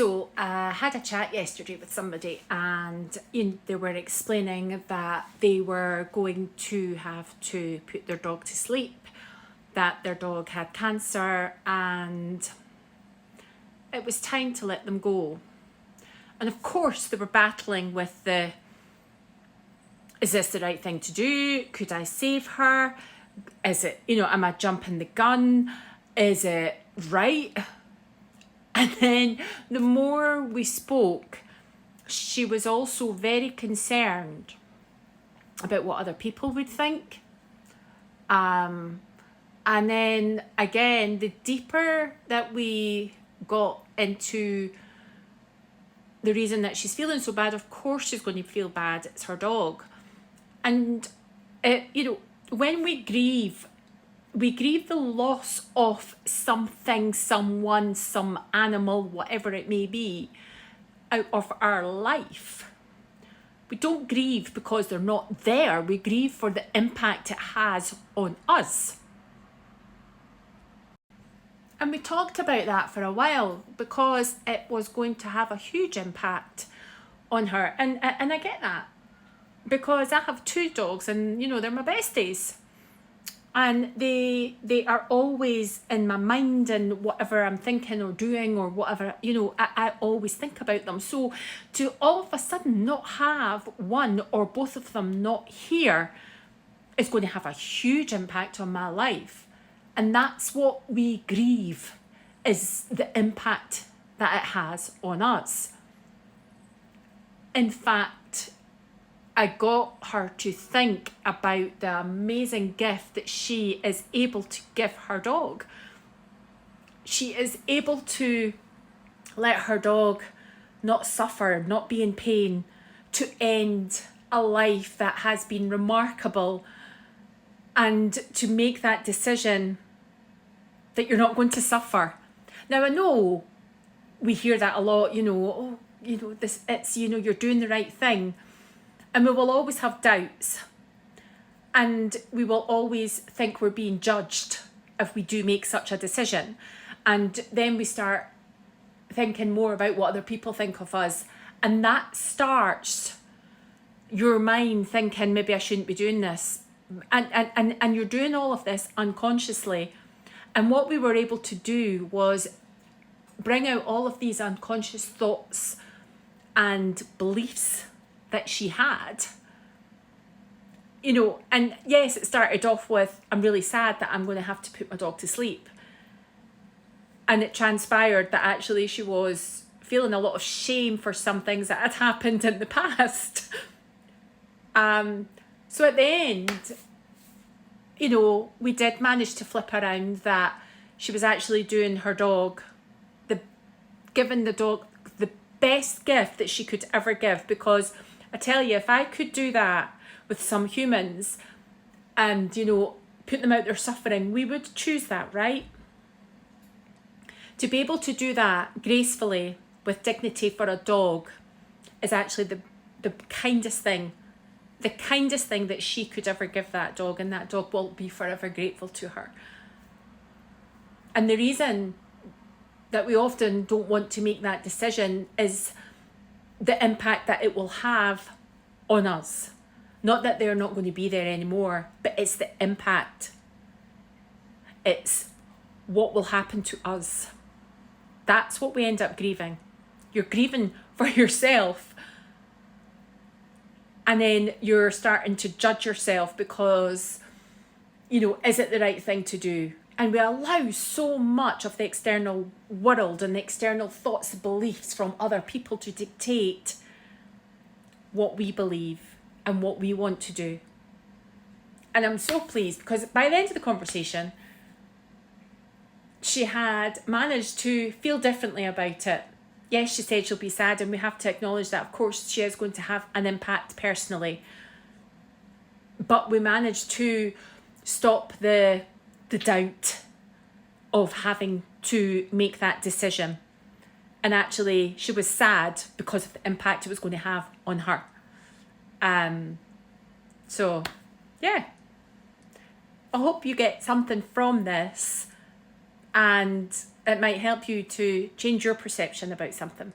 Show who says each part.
Speaker 1: So I had a chat yesterday with somebody, and they were explaining that they were going to have to put their dog to sleep, that their dog had cancer, and it was time to let them go. And of course they were battling with is this the right thing to do? Could I save her? Is it, am I jumping the gun? Is it right? And then the more we spoke, she was also very concerned about what other people would think. And then again, the deeper that we got into the reason that she's feeling so bad, of course she's going to feel bad. It's her dog. And, when we grieve the loss of something, someone, some animal, whatever it may be, out of our life. We don't grieve because they're not there. We grieve for the impact it has on us. And we talked about that for a while because it was going to have a huge impact on her. And I get that because I have two dogs and, they're my besties. And they are always in my mind, and whatever I'm thinking or doing or whatever, I always think about them. So to all of a sudden not have one or both of them not here is going to have a huge impact on my life. And that's what we grieve, is the impact that it has on us. In fact, I got her to think about the amazing gift that she is able to give her dog. She is able to let her dog not suffer, not be in pain, to end a life that has been remarkable, and to make that decision that you're not going to suffer. Now, I know we hear that a lot, you're doing the right thing. And we will always have doubts, and we will always think we're being judged if we do make such a decision. And then we start thinking more about what other people think of us, and that starts your mind thinking, maybe I shouldn't be doing this. And you're doing all of this unconsciously. And what we were able to do was bring out all of these unconscious thoughts and beliefs that she had, and yes, it started off with, I'm really sad that I'm going to have to put my dog to sleep. And it transpired that actually she was feeling a lot of shame for some things that had happened in the past. So at the end, we did manage to flip around that she was actually doing her dog, giving the dog the best gift that she could ever give. Because I tell you, if I could do that with some humans and, put them out their suffering, we would choose that, right? To be able to do that gracefully with dignity for a dog is actually the kindest thing that she could ever give that dog, and that dog will be forever grateful to her. And the reason that we often don't want to make that decision is the impact that it will have on us. Not that they're not going to be there anymore, but it's the impact. It's what will happen to us. That's what we end up grieving. You're grieving for yourself, and then you're starting to judge yourself because, is it the right thing to do? And we allow so much of the external world and the external thoughts and beliefs from other people to dictate what we believe and what we want to do. And I'm so pleased because by the end of the conversation, she had managed to feel differently about it. Yes, she said she'll be sad, and we have to acknowledge that, of course, she is going to have an impact personally. But we managed to stop the doubt of having to make that decision. And actually, she was sad because of the impact it was going to have on her. So, yeah. I hope you get something from this. And it might help you to change your perception about something.